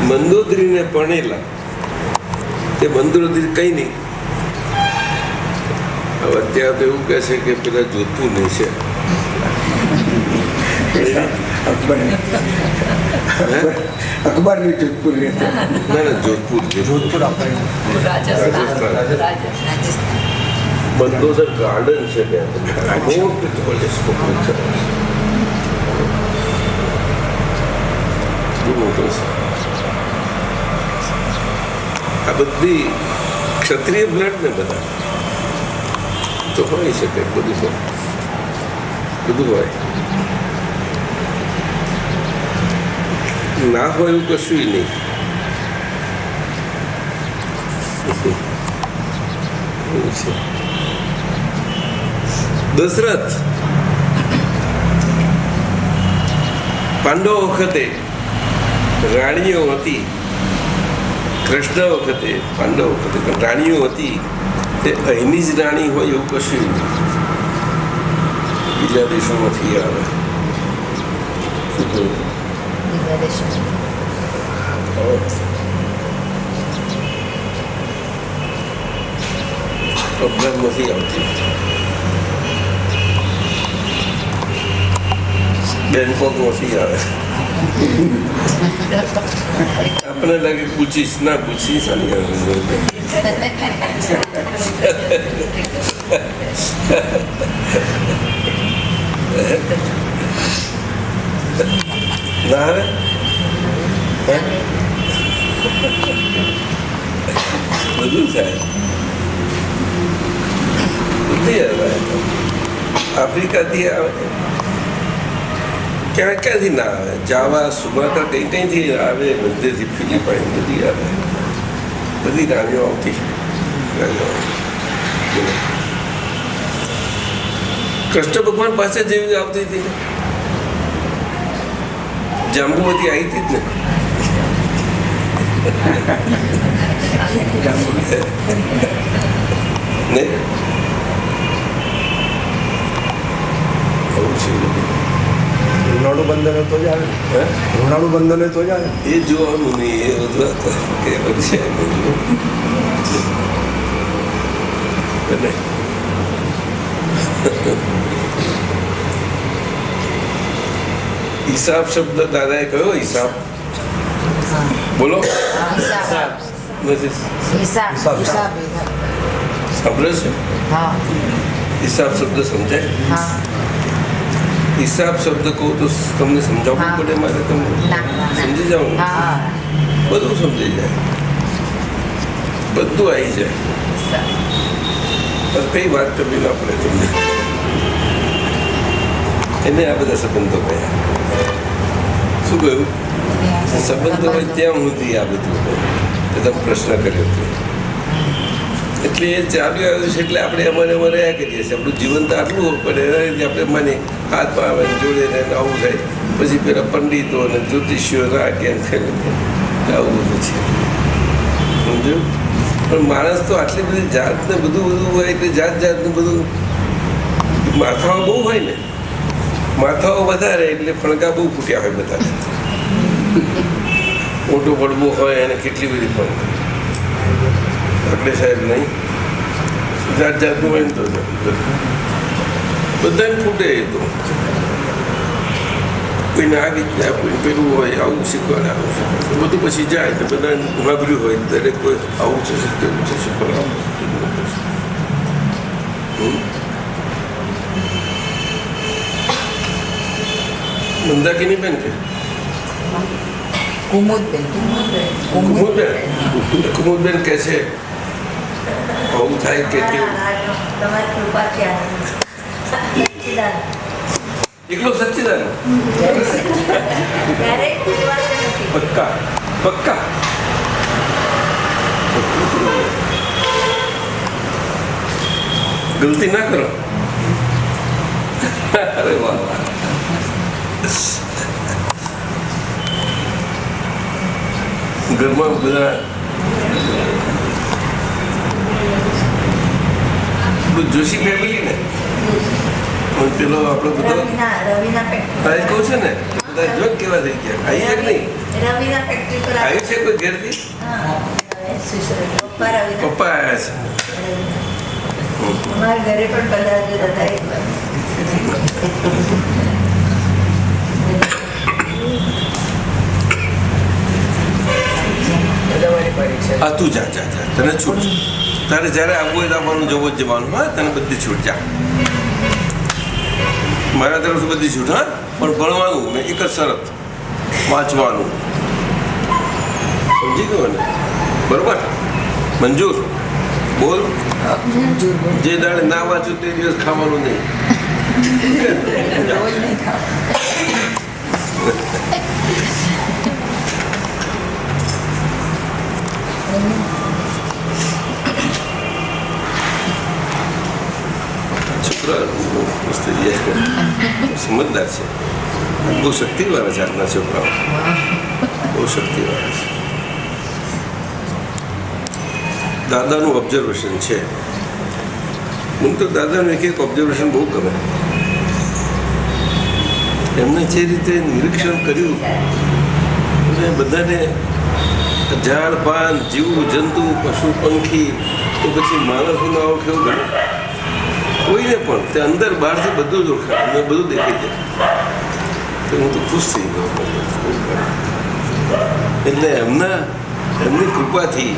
મંદોદરીને પરણેલા તે મંદોદરી કઈ નહીં. હવે અત્યારે તો એવું કહે છે કે પેલા જોધપુર નહીં છે. અકબરની જોધપુર રહેતા. ના ના, જોધપુર મંદોદર ગાર્ડન છે ત્યાં મોટું જબરજસ્ત કોમ્પ્લેક્સ છે. બહુ મોટો છે. આ બધી ક્ષત્રિય બ્લડ ને બધા તો હોઈ શકે, બધું હોય. ના હોય એવું કશું નહીં. દશરથ પાંડવો વખતે રાણીઓ હતી, કૃષ્ણ વખતે પાંડવ વખતે પણ રાણીઓ હતી. તે અહીંની જ રાણી હોય એવું કશું નહીં. બીજા દેશોમાંથી આવે. પ્રોબ્લેમ નથી આવતી. બેંકોક માંથી આવે. આપણે લાગે પૂછીશ ના પૂછીશ ના આવે. બધું થાય. આફ્રિકાથી આવે, ક્યાંથી ના આવે. જાવા, સુમાત્રા કઈથી આવે, બધેથી ફિલિપાઈન બધી આવે. બધી રાણીઓ આવતી. કૃષ્ણ ભગવાન પાસે જેવી આવતી હતી, જાંબુવતી આવી હતી જ ને. ઋણાનું બંધન તો જ આવે. ઋણાનું બંધન તો જ આવે. એ જોવાનું નહીં. એ બધું છે. હિસાબ શબ્દ દાદાએ કયો? હિસાબ બોલો. સાંભળે છે? હિસાબ શબ્દ સમજાય? હિસાબ શબ્દ કહું તો તમને સમજાવવું પડે મારે? તમને સમજી જાવ? બધું સમજાઈ જાય, બધું આવી જાય. કઈ વાત કરવી ના પડે તમને. એને આ બધા સંબંધો કહ્યા. શું કહ્યું? સંબંધો હોય ત્યાં સુધી આ બધું એકદમ પ્રશ્ન કર્યો હતો. એટલે એ ચાલ્યું આવ્યું છે. એટલે આપણે અમારે રહ્યા કરીએ છીએ. આપણું જીવન તો આટલું હોય, પણ એના રીતે આપણે માની હાથમાં આવે જોડે ને આવું થાય. પછી પેલા પંડિતો અને જ્યોતિષીઓ ના કેમ થયું આવું બધું છે. સમજ્યું? પણ માણસ તો આટલી બધી જાતને બધું હોય એટલે જાતનું બધું માથાઓ બહુ હોય ને. માથાઓ વધારે એટલે ફણકા બહુ ફૂટ્યા હોય બધા. મોટો પડવો હોય અને કેટલી બધી ફણકા. એટલે સાહેબ નહીં, જાતનું હોય ને તો બધાને ફૂટે. એ તો કોઈને આવી જ જાય, કોઈને પેલું હોય આવું શીખવાડે, આવું શીખવાડે બધું પછી જાય તો બધા વાપર્યું હોય દરેક કોઈ આવું છે તેવું છે શીખવાડે. મંદાકીની બેન કે કુમુદબેન કે છે આવું થાય કે એકલો સચ્ચિદાન પક્કા પક્કા. ગલતી ના કરો. અરે વાહ વાહ. ઘરમાં બધા જોશી ફેમિલી ને પેલો આપણો બધો કહું છે ને બધા જો કેવા થઈ ગયા. આવી જાય નહીં રવિના ફેક્ટરી પર આવ્યું છે કોઈ ઘેરથી? પપ્પા રવિના પપ્પા આવ્યા અમારા ઘરે પણ પધાર્યા હતા એક વાર. છે. હા તું જા જા જા, તને છૂટ. તારે જ્યારે આવવું હોય તો આવવાનું, જવું જ જવાનું. હા, તને બધી છૂટ. જા, મારા તરફથી બધી છૂટ. હા, પણ ભણવાનું ને એક જ શરત, વાંચવાનું. સમજી ગયો ને? બરોબર? મંજૂર? બોલ. જે દાડે ના વાંચું તે દિવસ ખાવાનું નહીં. રોજ નહીં ખાવ. છોકરા સમજદાર છે, બહુ શક્તિવાળા છે. આજના છોકરાઓ બહુ શક્તિવાળા છે. દાદાનું ઓબ્ઝર્વેશન છે. મને તો દાદાનું એક ઓબ્ઝર્વેશન બહુ ગમે. એમને જે રીતે નિરીક્ષણ કર્યું અને બધાને ઝાડ પાન, જીવ જંતુ, પશુ પંખી, તો પછી માણસોનો આવો કેવું ગમે કોઈને પણ તે અંદર બહારથી બધું જ ઓળખાય, મને બધું દેખાઈ જાય. તો હું તો ખુશ થઈ ગયો. એટલે એમની કૃપાથી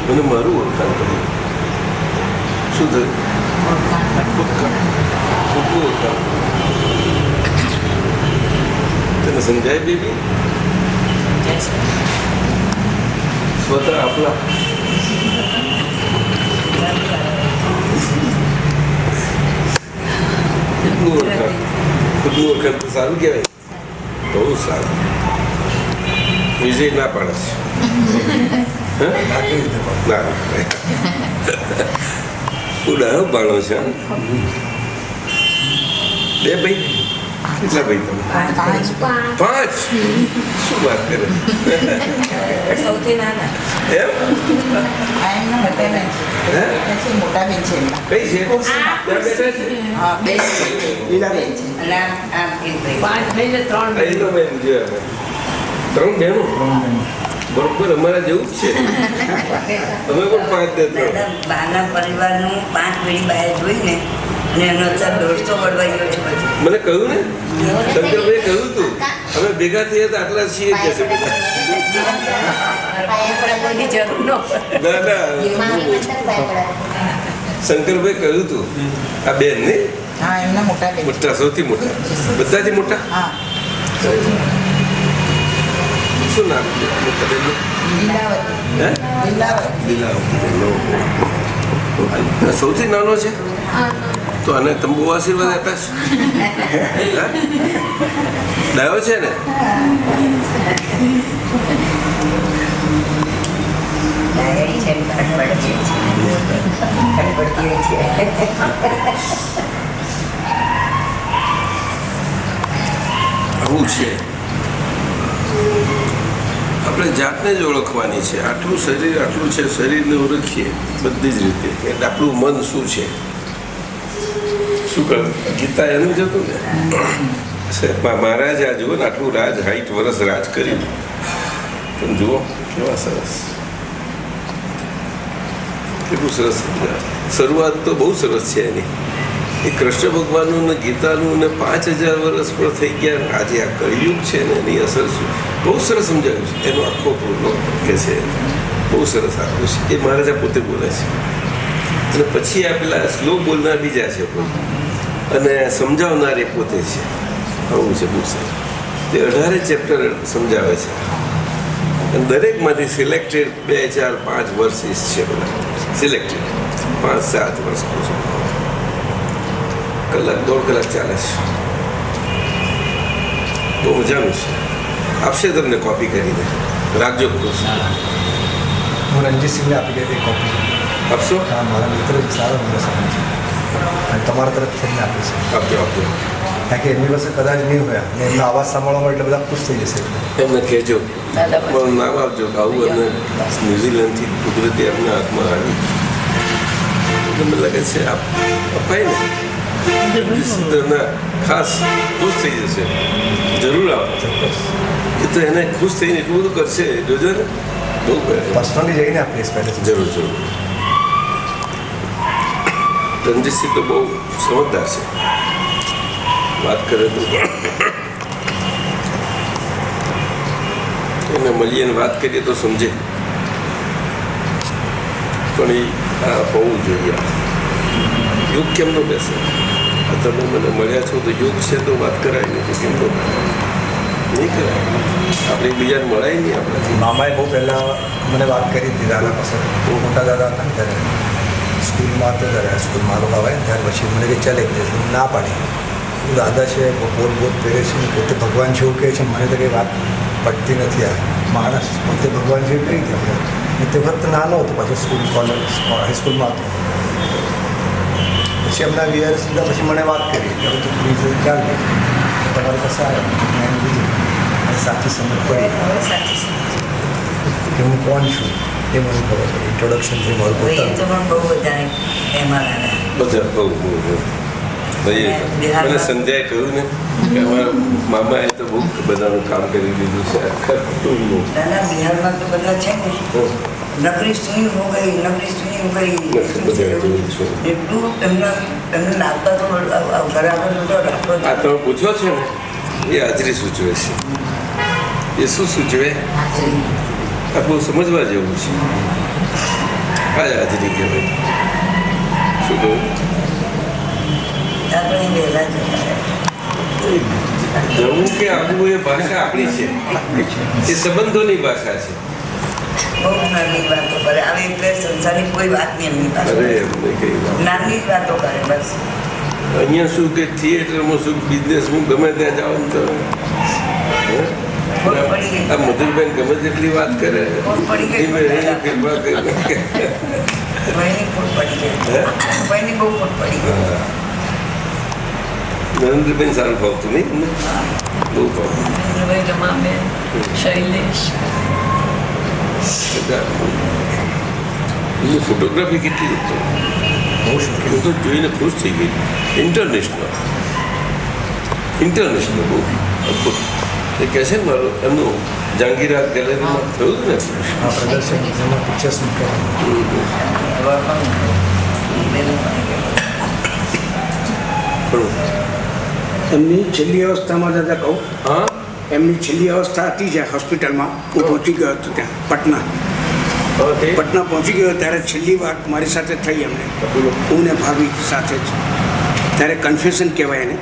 મને મારું ઓળખાણ કર્યું. શું થયું? ખોટું ઓળખાણ. તને સમજાય બેબી? સ્વતઃ આપલા ખુદનું ઓળખાણ તો સારું કહેવાય. બહુ સારું. વિજય ના પાડે છે. ના ઉડાયો બાળો છે. બે ભાઈ? કેટલા ભાઈ તમે? 5. શું વાત કરે? સૌથી નાના એમ? મોટા બેન છે. કઈ છે? ત્યાં બેઠા છે? હા, બે લીલાબેન છે. અને આ 5 થઈને 3 અહીં તો બેન જોયા. 3 બહેનો? બરોબર, અમારા જેવું જ છે. અમે પણ 5 ને 3. બાના પરિવારનું 5 પેઢી બહાર જોઈને અને એનો અત્યારે 150 વળવાઈ ગયો છે. પછી મને કહ્યું ને, શંકરભાઈ કહ્યું તું, અમે ભેગા થયા તો આટલા છીએ કે છે બધા. કોઈની જરૂર ન પડે. ના શંકરભાઈ કહ્યું તું, આ બેન ને હા, એમના મોટા બેન. મોટા, સૌથી મોટા, બધાથી મોટા. હા, શું નામ છે મોટા બેનનું? લીલાવતી. હે? લીલાવતી. લીલાવતી બેનનો. સૌથી નાનો છે તો આને તમે બહુ આશીર્વાદ આપ્યા છે. ડાયો છે ને? ડાયરી છે, ખડબડતી છે. આવું છે. આપણે જાતને જ ઓળખવાની છે. આટલું શરીર આટલું છે, શરીરને ઓળખીએ બધી જ રીતે. એટલે આપણું મન શું છે, શું કરું? ગીતા એનું જ હતું ને. મહારાજ આ જુઓ ને, આટલું રાજ 60 વર્ષ રાજ કર્યું. તમે જુઓ કેવા સરસ, કેટલું સરસ. શરૂઆત તો બહુ સરસ છે એની. એ કૃષ્ણ ભગવાનનું ને ગીતાનું ને 5000 વર્ષ પર થઈ ગયા. આજે આ કળિયુગ છે ને એની અસર શું, બહુ સરસ સમજાવ્યું છે. એનો આખો પૂર્ણ કે છે, બહુ સરસ આપ્યું છે. એ મહારાજા પોતે બોલે છે. અને પછી આ પેલા શ્લોક બોલનાર બીજા છે અને સમજાવનાર એ પોતે છે. આવું છે, બહુ સરસ. તે 18 ચેપ્ટર સમજાવે છે અને દરેકમાંથી સિલેક્ટેડ 2, 4, 5 વર્સિસ છે. બધા સિલેક્ટેડ 5-7 વર્ષ પૂછો. કલાક 1.5 કલાક ચાલે છે. બહુ મજાનું છે. આપશે તમને કોપી કરીને, રાખજો. ખુશ હું રણજીતસિંહને આપી દીધી કોપી. આપશો? હા, મારા મિત્ર સારો મને સમજ છે અને તમારા તરફથી એમને આપી છે. આપજો આપજો. કારણ કે એમની પાસે કદાચ નહીં હોય ને એમનો અવાજ સાંભળવામાં એટલે બધા ખુશ થઈ જશે. એમને કહેજો, પણ નામ આપજો કે આવું એમને ન્યુઝીલેન્ડથી કુદરતી એમના હાથમાં આવ્યું. મને લાગે છે અપાય ને. તને ખાસ ખુશ થઈ જશે. જરૂર આવો. એ તો એને ખુશ થઈને એટલું બધું કરશે જોજો ને, બહુ કરે. પર્સનલી જઈને આ પ્લેસ પહેલે જરૂર જરૂર. રણજીતસિંહ તો બહુ સમજદાર છે, વાત કરે તો એને મળીએ ને વાત કરીએ તો સમજે. પણ એ આ હોવું જોઈએ. યોગ કેમ નો બેસે? તમે મને મળ્યા છો તો યોગ છે તો વાત કરાય નહીં તો કેમ નો નહીં કરાય? આપણે બીજાને મળાય નહીં આપણાથી. મામાએ બહુ પહેલાં મને વાત કરી હતી દાદા પાસે. બહુ મોટા દાદા હતા ને ત્યારે સ્કૂલમાં હતો ત્યારે સ્કૂલમાં લોકો આવે ને ત્યાર પછી મને કે ચાલે કે ના પાડી. દાદા છે બોલ બોલ પહેરે છે, પોતે ભગવાન છે એવું કહે છે. મને તો કંઈ વાત પડતી નથી. આ માણસ પોતે ભગવાન છે કઈ રીતે આપણે તે વખત નાનો હતો, પાછો સ્કૂલ કોલેજ હાઈસ્કૂલમાં હતો. પછી એમના વીઆરએસ લીધા પછી મને વાત કરી કે તું પ્લીઝ ચાલ તમારી પાસે આવ્યો. મેં એમ કીધું મને સાચી સમજ પડી કે હું કોણ છું એ મને ખબર પડી. ઇન્ટ્રોડક્શન થઈ મારું એ તો પોતાનું. પણ બહુ બધાને એમાં લાગે. બધા બહુ બહુ ભાઈ મને સંધ્યાએ કહ્યું ને કે અમારા મામાએ તો બહુ બધાનું કામ કરી દીધું છે આખા કુટુંબનું. દાદા બિહારમાં તો બધા છે ને, નકરી સુઈ હો ગઈ, નકરી સુઈ હો ગઈ. બધા જોયું છું. એટલું એમને લાગતા તો ઘર આગળ બધો રાખો. આ તમે પૂછો છો ને એ હાજરી સૂચવે છે. એ શું સૂચવે? આ બહુ સમજવા જેવું છે. આ હાજરી કહેવાય. શું કહું? આપણે વહેલા જતા જવું કે આવવું એ ભાષા આપણી છે, એ સંબંધોની ભાષા છે. બહુ નાની વાતો કરે. આવે એટલે સંસારની કોઈ વાત નહીં એમની પાસે. અરે એમને કઈ વાત. નાની જ વાતો કરે બસ. અહીંયા શું કે થિયેટરમાં શું બિઝનેસમાં ગમે ત્યાં જાઓ ને તો ખોટ પડી ગઈ. આ મધુરબેન ગમે તેટલી વાત કરે ખોટ પડી ગઈ. એની કૃપા કરીને. ભાઈની ખોટ પડી ગઈ. ભાઈની બહુ ખોટ પડી ગઈ. નરેન્દ્રબેન સારું ભાવતું નહીં તમને? બહુ ભાવતું. ભાઈ રમાબેન, શૈલેષ, એની ફોટોગ્રાફી કેટલી હતી. બહુ શોખીન. હું તો જોઈને ખુશ થઈ ગઈ. ઇન્ટરનેશનલ બહુ અદભુત. એ કહે છે ને મારું એમનું જહાંગીરા ગેલેરીમાં થયું ને. આ પ્રદર્શન એમાં પિક્ચર્સ મૂકવામાં એમની છેલ્લી અવસ્થામાં દાદા કહું, હા એમની છેલ્લી અવસ્થા હતી જ્યાં હોસ્પિટલમાં હું પહોંચી ગયો હતો ત્યાં પટના પહોંચી ગયો ત્યારે છેલ્લી વાત મારી સાથે થઈ એમને, હું ને ભાભી સાથે જ. ત્યારે કન્ફેશન કહેવાય એને,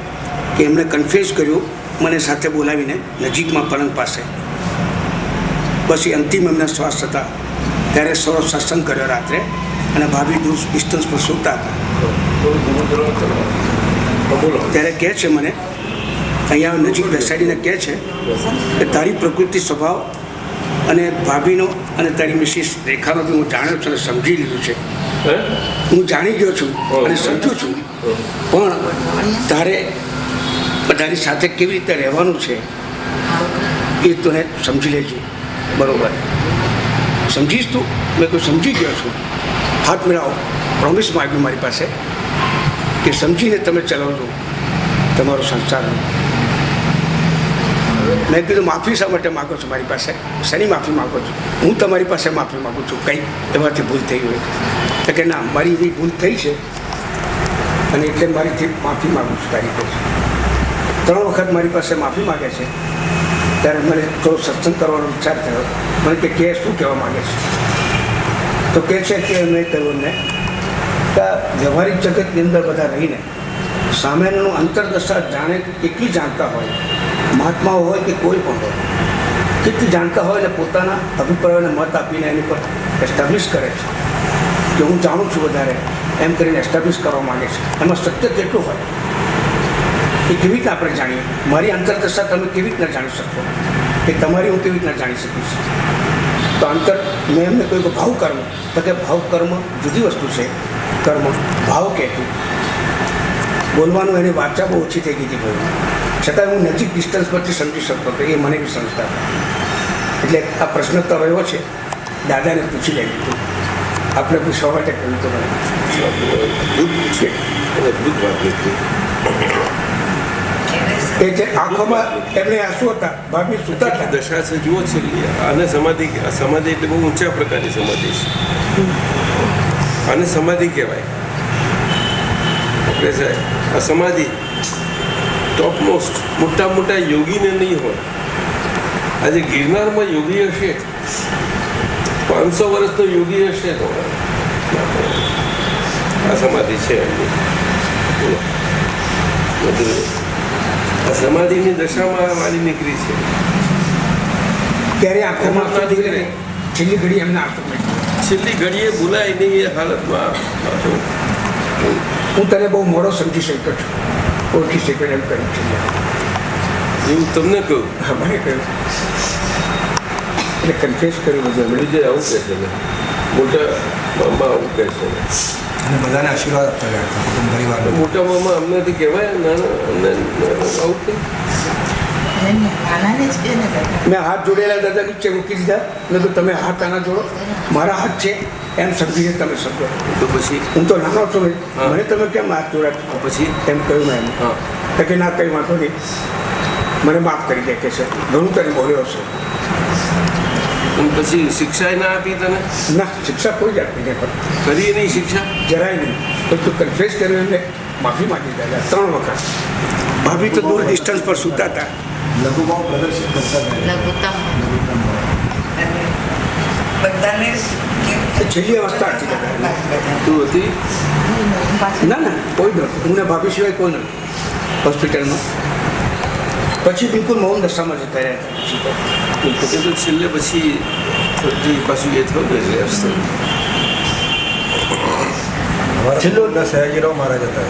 કે એમણે કન્ફેસ કર્યું મને સાથે બોલાવીને નજીકમાં પલંગ પાસે. પછી અંતિમ એમના શ્વાસ હતા ત્યારે સૌ સત્સંગ કર્યો રાત્રે, અને ભાભી દૂર ડિસ્ટન્સ પર સૂતા હતા. ત્યારે કહે છે મને, અહીંયા નજીક બેસાડીને કહે છે કે તારી પ્રકૃતિ સ્વભાવ અને ભાભીનો અને તારી મિસિસ રેખાનો બી હું જાણ્યો છું અને સમજી લીધું છે. હું જાણી ગયો છું અને સમજું છું, પણ તારે બધાની સાથે કેવી રીતે રહેવાનું છે એ તને સમજી લેજે. બરાબર સમજીશ તું? મેં કોઈ સમજી ગયો છું. હાથ મિલાવો. પ્રોમિસ માગ્યું મારી પાસે કે સમજીને તમે ચલાવજો તમારો સંસાર. મેં કીધું માફી શા માટે માગો છો મારી પાસે? શેની માફી માગો છો? હું તમારી પાસે માફી માગું છું કંઈ એમાંથી ભૂલ થઈ હોય તો કે ના, મારી એવી ભૂલ થઈ છે અને એટલે મારીથી માફી માગું છું તારી પાસે. 3 વખત મારી પાસે માફી માગે છે. ત્યારે મને થોડો સત્સંગ કરવાનો વિચાર થયો. મને કે શું કહેવા માગે છે? તો કહે છે કે મેં કહ્યું ને કે વ્યવહારિક જગતની અંદર બધા રહીને સામેનું અંતરદશા જાણે કેટલી જાણતા હોય, મહાત્માઓ હોય કે કોઈ પણ હોય, કેટલી જાણતા હોય ને પોતાના અભિપ્રાયોને મત આપીને એની પર એસ્ટાબ્લિશ કરે છે કે હું જાણું છું વધારે, એમ કરીને એસ્ટાબ્લિશ કરવા માગે છે. એમાં સત્ય કેટલું હોય એ કેવી રીતના આપણે જાણીએ? મારી અંતરદશા તમે કેવી રીતના જાણી શકો કે તમારી હું કેવી રીતના જાણી શકીશ? તો મેં એમને કહ્યું કે ભાવ કર્મ, તો કે ભાવ કર્મ જુદી વસ્તુ છે. કર્મ ભાવ કહેતું બોલવાનું, એની વાચા બહુ ઓછી થઈ ગઈ હતી ભાઈ, છતાં હું નજીક ડિસ્ટન્સ પરથી સમજી શકતો હતો, એ મને બી સમજતા હતા. એટલે આ પ્રશ્ન તો રહ્યો છે, દાદાને પૂછી લેવું. આપણે બી 100% કહ્યું તો મને અદ્ભુત છે અને અદ્ભુત વાત નીકળી. એ જે આંખોમાં એમને આંસુ હતા, ભાભી સુતા હતા. દશા છે જુઓ છેલ્લી. આને સમાધિ એટલે બહુ ઊંચા પ્રકારની સમાધિ છે. આને સમાધિ કહેવાય. આપણે સાહેબ આ સમાધિ ટોપ મોસ્ટ મોટા યોગીને નહીં હોય. આજે ગિરનારમાં યોગી હશે, 500 વર્ષનો યોગી હશે તો આ સમાધિ છે એમની. આ સમાધિની દશામાં વાળી નીકળી છે. ત્યારે આંખોમાં આંસુ નીકળે. છેલ્લી ઘડી એમને આંસુ નીકળે. છેલ્લી ઘડીએ બોલાય નહીં એ હાલતમાં હું તને બહુ મોડો સમજી શક્યો છું, ઓળખી શક્યો એમ કહ્યું છે. એવું તમને કહ્યું. હા, મને કહ્યું એટલે કન્ફેસ કર્યું બધું. બીજે આવું કહે છે ને, મોટા મામા આવું કહે છે ને. અને બધાને આશીર્વાદ આપતા ગયા હતા કુટુંબ પરિવારને. મોટા મામા અમનેથી કહેવાય નાના અમને આવું કહે. મેં હાથ જોડેલા દાદા નીચે મૂકી દીધા. મેં તો તમે હાથ આના જોડો, મારા હાથ છે એમ સમજીને તમે સમજો. તો પછી હું તો નાનો છું, હા. મને તમે કેમ હાથ જોડ્યા પછી એમ કહ્યું મેં એમ. હા તો કે ના કંઈ વાંધો નહીં, મને માફ કરી દે કે છે. ઘણું તને બોલ્યો છે. અને પછી શિક્ષા ના આપી તને? ના, શિક્ષા કોઈ જ આપી નહીં, પણ કરી નહીં શિક્ષા? જરાય નહીં. પણ તું કન્ફેસ કર્યું એમને માફી માંગી દાદા 3 વખત. ભાભી તો દૂર ડિસ્ટન્સ પર સૂતા હતા. લઘુભાવ પ્રદર્શિત કરતા ગયા. બધાને છેલ્લી અવસ્થા હતી દાદા. તું હતી? ના ના, કોઈ નહોતું. હું ને ભાભી સિવાય કોઈ નહોતું હોસ્પિટલમાં. પછી બિલકુલ મૌન દશામાં જતા રહ્યા. એ તો છેલ્લે પછી પાછું એ થયું ને લેપ્સ થયું. हमारा कुटुंबના સયાજીરાવ મહારાજ હતા.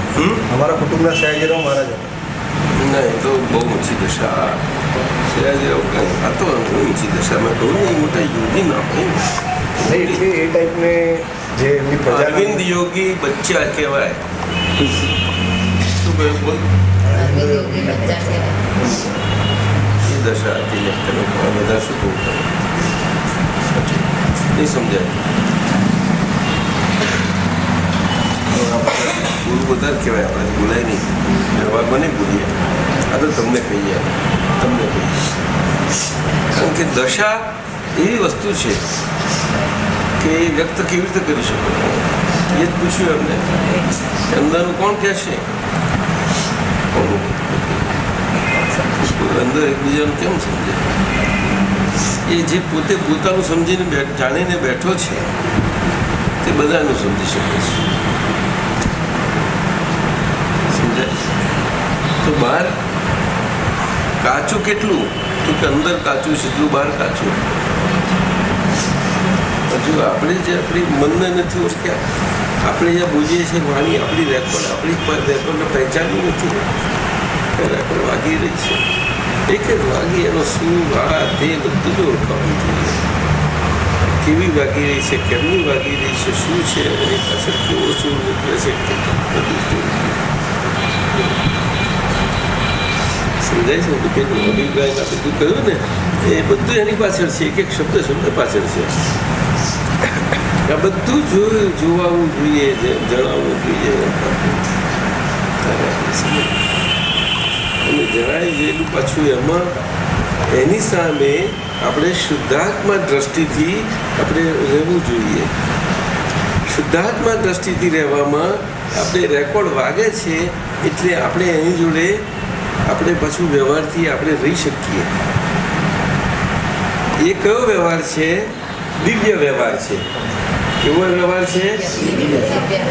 हमारा कुटुंबના સયાજીરાવ મહારાજ હતા. ના એ તો બહુ ઊંચી દશા. સયાજીરાવ કંઈ આ તો ઊંચી દશામાં કહું ને, એ મોટા યોગી ના હોય. નહીં એટલે એ ટાઈપને જે એમની અરવિંદ યોગી બચ્ચા કહેવાય. શું કહ્યું બોલ? એ દશા હતી લેખનો. બધા શું કહું નહીં સમજાય. ગુરુ બધા જ કહેવાય, આપણે બોલાય નહીં. વ્યવહારમાં નહીં બોલીએ. આ તો તમને કહીએ, તમને કહીએ. કારણ કે દશા એવી વસ્તુ છે કે એ વ્યક્ત કેવી રીતે કરી શકો. એ જ પૂછ્યું એમને. અંદરનું કોણ કહેશે? અંદર એકબીજાનું કેમ સમજે? એ જે પોતે પોતાનું સમજીને જાણીને બેઠો છે તે બધાનું સમજી શકે છે. સમજાય? તો બહાર કાચું કેટલું? તો કે અંદર કાચું છે એટલું બહાર કાચું. હજુ આપણે જે આપણી મનને નથી ઓળખ્યા, આપણે જ્યાં બોલીએ છીએ વાણી આપણી રેકોર્ડને પહેચાની નથી. રેકોર્ડ વાગી રહી છે. એક જ વાગી, એનો શું આ તે બધું જ ઓળખાવું જોઈએ. કેવી વાગી રહી છે, કેમની વાગી રહી છે, શું છે, એની પાછળ કેવો શું નીકળે છે, બધું સમજાય છે. પેલું અભિપ્રાય બધું કહ્યું ને, એ બધું એની પાછળ છે. એક શબ્દ પાછળ છે. આ બધું જોવાવું જોઈએ, જણાવવું જોઈએ. અને જણાય ગયેલું પાછું એમાં એની સામે આપણે શુદ્ધાત્મા દ્રષ્ટિથી આપણે રહેવું જોઈએ. શુદ્ધાત્મા દ્રષ્ટિથી રહેવામાં આપણે રેકોર્ડ વાગે છે એટલે આપણે એની જોડે આપણે પાછું વ્યવહારથી આપણે રહી શકીએ. એ કયો વ્યવહાર છે? દિવ્ય વ્યવહાર છે. કેવો વ્યવહાર છે?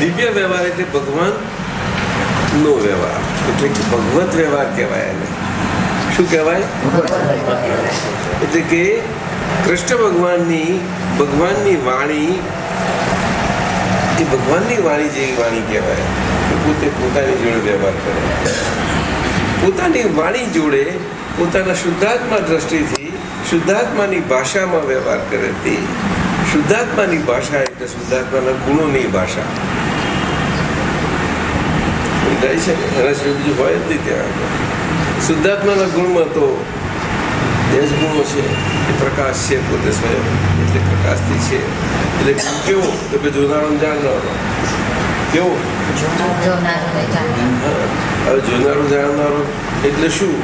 દિવ્ય વ્યવહાર એટલે ભગવાનનો વ્યવહાર, એટલે કે ભગવત વ્યવહાર કહેવાય એને. શું કહેવાય? એટલે કે કૃષ્ણ ભગવાનની વાણી એ ભગવાનની વાણી જેવી વાણી કહેવાય. પોતે પોતાની જોડે વ્યવહાર કરે, પોતાની વાણી જોડે પોતાના શુદ્ધાત્મા દ્રષ્ટિથી શુદ્ધાત્માની ભાષામાં વ્યવહાર કરે. તે શુદ્ધાત્માની ભાષા એટલે શુદ્ધાત્માના ગુણોની ભાષા. સમજાય છે ને? એના સિવાય બીજું હોય જ નહીં ત્યાં. શુદ્ધાત્માના ગુણમાં તો દેશ ગુણો છે એ પ્રકાશ છે પોતે સ્વયં, એટલે પ્રકાશથી છે. એટલે કેવો તો કે જોનારો ને જાણનારો. કેવો? હવે જોનારો જાણનારો એટલે શું?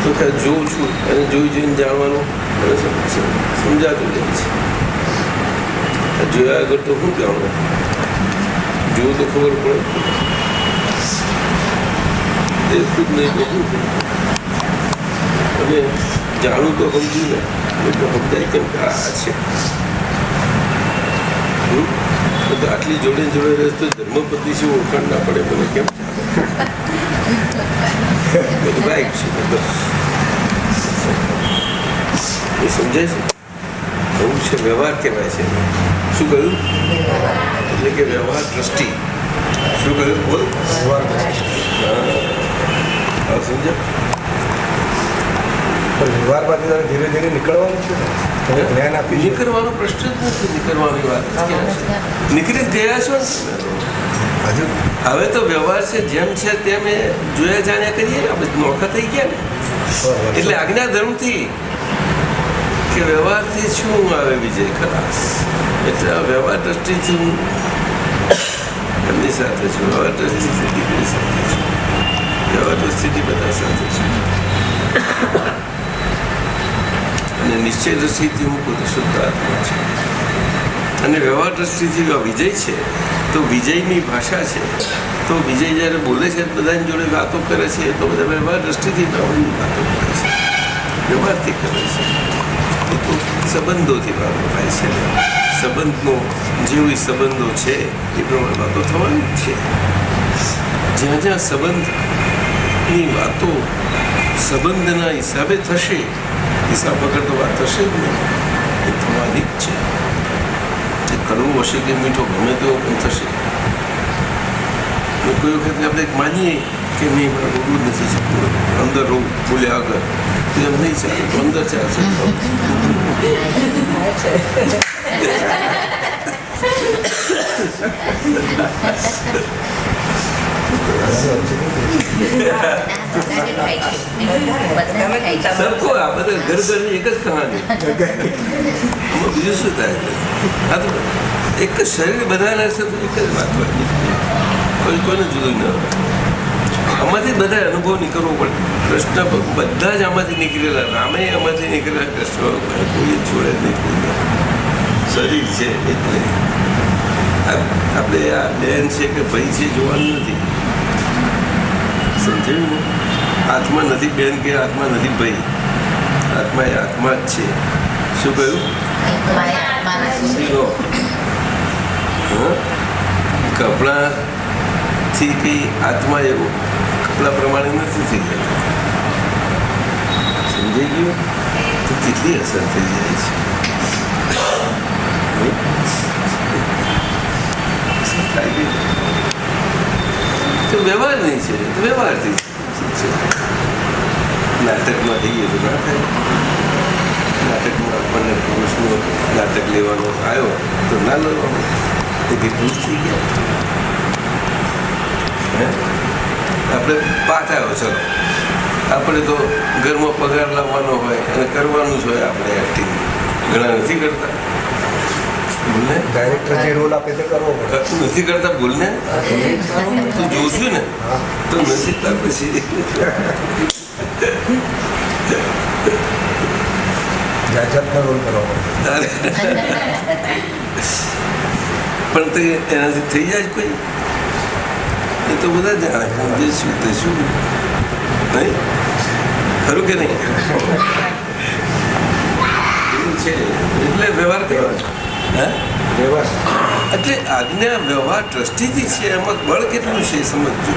તો કે જોઉં છું અને જોઈ જોઈને જાણવાનું મને સમજાતું જાય છે. જોયા આગળ તો શું જાણવું? જોવું તો ખબર પડે, દેખું જ નહીં તો શું? અને જાણું તો સમજ્યું ને એટલે સમજાય કેમ કે આ છે. તો આટલી જોડે જોડે રહેતો ધર્મપતિ શું ઓળખાણ ના પડે મને કેમ? બધું બાઈક છે બસ. એ સમજાય છે? એવું છે વ્યવહાર કહેવાય છે. શું કહ્યું? એટલે કે વ્યવહાર દ્રષ્ટિ. શું કહ્યું? બોલ. હા સમજ્યા? પણ વ્યવહારમાંથી તારે ધીરે ધીરે નીકળવાનું છે ને, તમે જ્ઞાન આપી છે. નીકળવાનો પ્રશ્ન જ નથી. નીકળવાની વાત ક્યાં છે? નીકળી જ ગયા છો ને. હજુ હવે તો વ્યવહાર છે જેમ છે તેમ એ જોયા જાણ્યા કરીએ ને, આપણે નોખા થઈ ગયા ને. એટલે આજ્ઞા ધર્મથી કે વ્યવહારથી શું આવે વિજય ખલાસ. એટલે આ વ્યવહાર દ્રષ્ટિથી હું એમની સાથે છું, વ્યવહાર દ્રષ્ટિથી દીકરી સાથે છું, વ્યવહાર દ્રષ્ટિથી બધા સાથે છું. અને નિશ્ચય દ્રષ્ટિથી હું પોતે શુદ્ધ આત્મા છું. અને વ્યવહાર દ્રષ્ટિથી વિજય છે તો વિજયની ભાષા છે. તો વિજય જ્યારે બોલે છે બધાની જોડે વાતો કરે છે તો બધા વ્યવહાર દ્રષ્ટિથી નવાની વાતો કરે છે, વ્યવહારથી કરે છે. એ તો સંબંધોથી વાતો થાય છે. સંબંધનો જેવી સંબંધો છે એ પ્રમાણે વાતો થવાની જ છે. જ્યાં જ્યાં સંબંધની વાતો સંબંધના હિસાબે થશે, હિસાબ વગર તો વાત થશે જ નહીં. એ થવાની જ છે. એ કડવું હશે કે મીઠો ગમે તેવો પણ થશે. કોઈ વખત આપણે માનીએ કે નહીં મારે બોલવું જ નથી શકતું, અંદર રહું બોલ્યા આગળ તો એમ નહીં ચાલે, તો અંદર ચાલશે. સરખો આ બધા ઘર ઘરની એક જ કહાની. આમાં બીજું શું થાય? આ તો એક જ શરીર બધાને એક જ વાત હોય, કોઈ કોઈને જુદું ન હોય. આમાંથી બધા અનુભવ નીકળવો પડે. કૃષ્ણ બધા જ આમાંથી નીકળેલા, રામે આમાંથી નીકળેલા. કૃષ્ણ ભગવાન કોઈ છોડે નહીં. શરીર છે એટલે આપણે આ બેન છે કે ભાઈ છે જોવાનું નથી. સમજાયું ને? આત્મા નથી બેન કે આત્મા નથી ભાઈ. આત્મા એ આત્મા જ છે. શું કહ્યું? કપડાથી કંઈ આત્મા એવો કપડા પ્રમાણે નથી થઈ જતો. સમજાઈ ગયું? તો કેટલી અસર થઈ જાય છે. તો વ્યવહાર નહીં છે, તો વ્યવહારથી નાટકમાં થઈએ તો ના થાય. નાટકમાં આપણને પુરુષનો નાટક લેવાનો આવ્યો તો ના લેવાનો. એ કેટલું થઈ ગયા. આપણે પાઠ આવ્યો, ચલો આપણે તો ઘરમાં પગાર લાવવાનો હોય અને કરવાનું જ હોય. આપણે એક્ટિંગ ઘણા નથી કરતા. બોલને ડાયરેક્ટર જે રોલ આપે તે કરવો પડે. નથી કરતા. બોલને તું જોશું ને તો નથી તાર પછી જાત જાતનો રોલ કરવો પડે. પણ તે એનાથી થઈ જાય કોઈ? એ તો બધા જાણે જે શું તે શું નહીં. ખરું કે નહીં? એવું છે. એટલે વ્યવહાર કરવાનો. એટલે આજ્ઞા વ્યવહાર દ્રષ્ટિથી છે. એમાં બળ કેટલું છે સમજજો.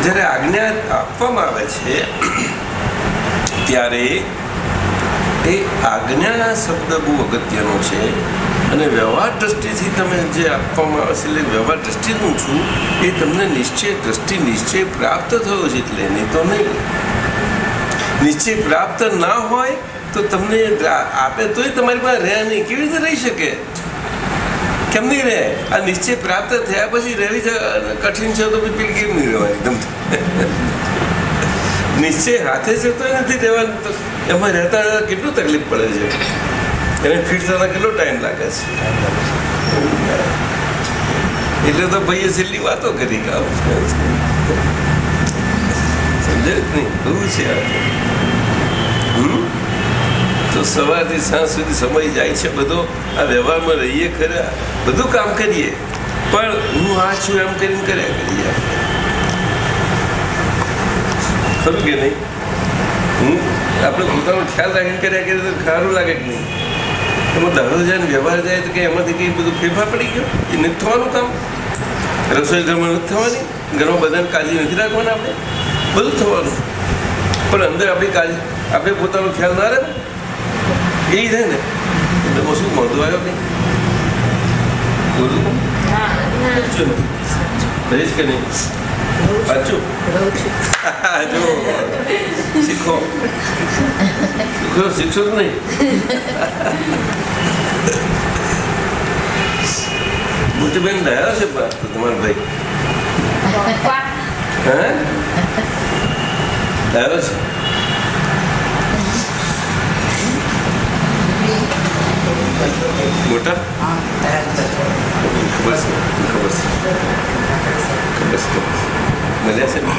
જ્યારે આજ્ઞા આપવામાં આવે છે ત્યારે એ આજ્ઞા શબ્દ બહુ અગત્યનો છે. અને વ્યવહાર દ્રષ્ટિથી તમે જે આપવામાં આવે છે એટલે વ્યવહાર દ્રષ્ટિનું છું એ તમને નિશ્ચય દ્રષ્ટિ નિશ્ચય પ્રાપ્ત થયો છે. એટલે નહીં તો નહીં. નિશ્ચય પ્રાપ્ત ના હોય તો તમને આપે તોય તમારી પાસે રહે નહીં. કેવી રીતે રહી શકે? કેમ નહીં રહે? આ નિશ્ચય પ્રાપ્ત થયા પછી રહેવી કઠિન છે તો પેલી કેમ નહીં રહેવાની? નિશ્ચય હાથે જતો નથી રહેવાનું, તો એમાં રહેતા રહેતા કેટલું તકલીફ પડે છે, એને ફિટ થતા કેટલો ટાઈમ લાગે છે. એટલે તો ભાઈએ છેલ્લી વાતો કરી કે આવું સમજે જ નહીં, બહુ છે આ. તો સવારથી સાંજ સુધી સમય જાય છે બધો આ વ્યવહારમાં રહીએ ખરા, બધું કામ કરીએ, પણ હું આ છું એમ કરીને કર્યા કરીએ, ખરું કે નહીં? આપણે પોતાનો ખ્યાલ રાખીને કર્યા કરીએ તો સારું લાગે કે નહીં? એમાં દાડો જાય ને વ્યવહાર જાય તો કે એમાંથી કંઈ બધું ફેરફાર પડી ગયો, એ નથી થવાનું કામ. રસોઈ ઘરમાં નથી થવાની, ઘરમાં બધાને કાળજી નથી રાખવાના, આપણે બધું થવાનું, પણ અંદર આપણી કાળજી, આપણે પોતાનો ખ્યાલ ના રહે એ રહે ને, એટલે બહુ શું વાંધો આવ્યો નહીં? બોલું રહીશ કે નહીં? સાચું જો શીખો શીખશો જ નહીં. મોટી બેન ડાયા છે તમારા ભાઈ? હે ડાયો છે? મોટા ખબર છે મળ્યા છે ને?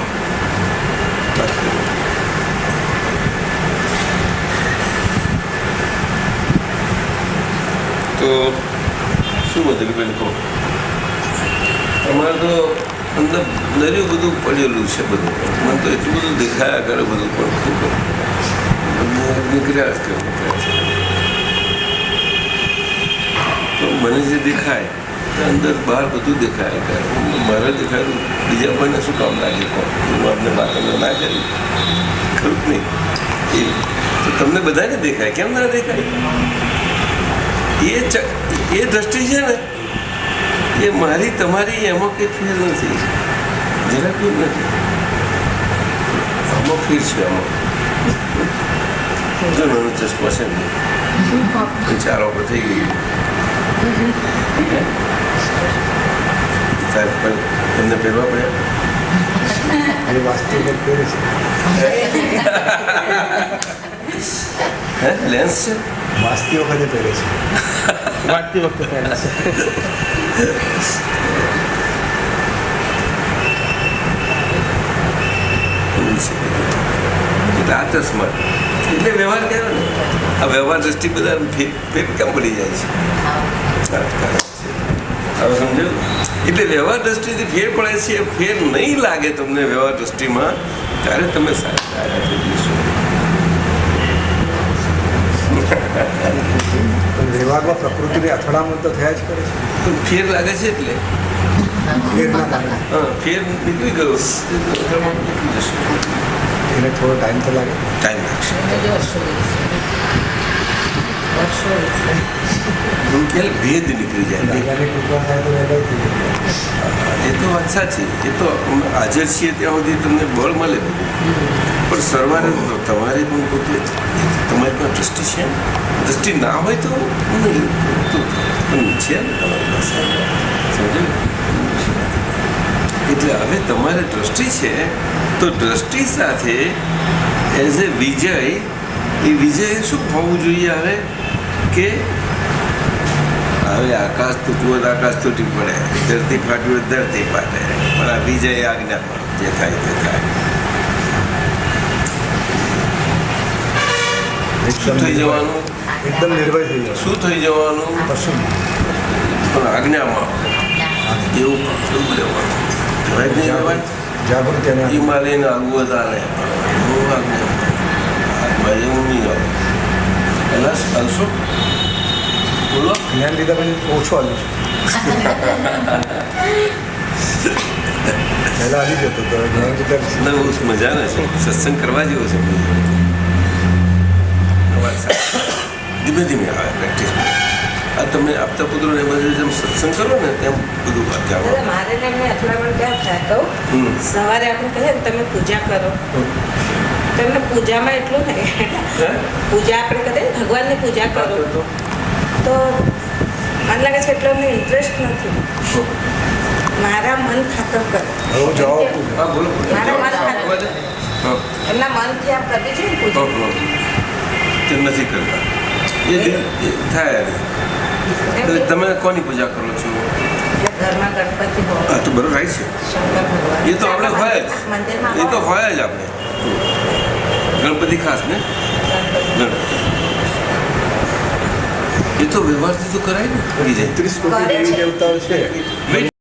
તો શું બધું બેન કહો? અમારે તો અંદર દરિયું બધું પડેલું છે, બધું મને તો એટલું બધું દેખાયા કરે, બધું પણ ખૂબ નીકળ્યા જ કરે. તો મને જે દેખાય અંદર બહાર બધું દેખાય કરે, મારે દેખાયું બીજા કોઈને શું કામ લાગે? કોણ હું આપણે બાળકોને ના કરી, ખરું જ નહીં? એ તો તમને બધાને દેખાય, કેમ ના દેખાય? એ દ્રષ્ટિ છે ને, એ મારી તમારી એમાં કંઈ ફેર નથી, જરા કોઈ નથી. આમાં ફેર છે, આમાં જો નાનો ચશ્મા છે ને, 4 વખત થઈ ગઈ. તમને પહેરવા પડ્યા? વાસ્તવિક પહેરે છે. હે લેન્સ છે? વાસ્તી વખતે પહેરે છે. વાંચતી વખતે પહેરે છે. એટલે આ ચશ્મા એટલે વ્યવહાર કહેવાય ને, આ વ્યવહાર દ્રષ્ટિ બધા ફેર કેમ પડી જાય છે? હવે સમજાયું? એટલે વ્યવહાર દ્રષ્ટિથી ફેર પડે છે. ફેર નહીં લાગે તમને વ્યવહાર દ્રષ્ટિમાં, ત્યારે તમે સારા થઈ જશો. વ્યવહારમાં પ્રકૃતિને અથડામણ તો થયા જ કરે છે, પણ ફેર લાગે છે એટલે ફેરના કારણે હા, ફેર નીકળી ગયો, નીકળી જશે. એને થોડો ટાઈમ તો લાગે. ટાઈમ લાગશે. ભેદ નીકળી જાય. ભેગાની કૃપા થાય તો વેપાર થઈ જાય. એ તો વાત સાચી, એ તો અમે હાજર છીએ ત્યાં સુધી તમને બળ મળે બધું, પણ સરવારે તમારે પણ પોતે તમારી પાસે દ્રષ્ટિ છે ને, દ્રષ્ટિ ના હોય તો નહીં, પણ છે ને તમારી પાસે, સમજે? એટલે હવે તમારે દ્રષ્ટિ છે તો દ્રષ્ટિ સાથે એઝ એ વિજય, એ વિજય શું હોવું જોઈએ? હવે કે હવે આકાશ તૂટવું તો આકાશ તૂટી પડે, ધરતી ફાટવું તો ધરતી ફાટે, પણ આ વિજય આજ્ઞામાં જે થાય તે થાય. શું થઈ જવાનું? એકદમ નિર્ભય થઈ જાય. શું થઈ જવાનું? કશું પણ આજ્ઞામાં એવું રહેવાનું. કહેવાય જ નહીં રહેવાય. જાગૃતિ અને હિમાલયને આગવું ચાલે, હું આજ્ઞામાં એવું નહીં આવે. પહેલાં ચાલશો? બોલો. જ્ઞાન લીધા પછી ઓછો આવ્યું છે. પહેલાં આવી જતો તો જ્ઞાન લીધા ના બહુ મજા ને છે, સત્સંગ કરવા જેવો છે. ધીમે ધીમે આવે પ્રેક્ટિસ. આ તમે આપતા પુત્રોને બધું જેમ સત્સંગ કરો ને તેમ બધું જાણો. મારે ને એમને અથડામણ ક્યાં થાય કહું? સવારે આપણે કહીએ ને તમે પૂજા કરો, તમને પૂજામાં એટલું નહીં, પૂજા આપણે કરીએ ને ભગવાનની પૂજા કરો તો મને લાગે છે એટલો અમને ઇન્ટરેસ્ટ નથી. મારા મન ખાતર કરો. હું જવાબ હા બોલો. મારા મન ખાતર હા એમના મનથી આપ કરવી જોઈએ ને હા પૂજા હા તે નથી કરતા એ થાય નહીં. એમ તો કે તમે કોની પૂજા કરો છો? ઘરમાં ગણપતિ હોય હા તો બરોબર રાઈટ છે. શંકર ભગવાન એ તો આપણે હોય જ મંદિરમાં એ તો હોય જ આપણે ગણપતિ ખાસ ને ગણપતિ. એ તો વ્યવહારથી તો કરાય ને બીજે 30 કોટી દેવી દેવતાઓ છે. વેઇટ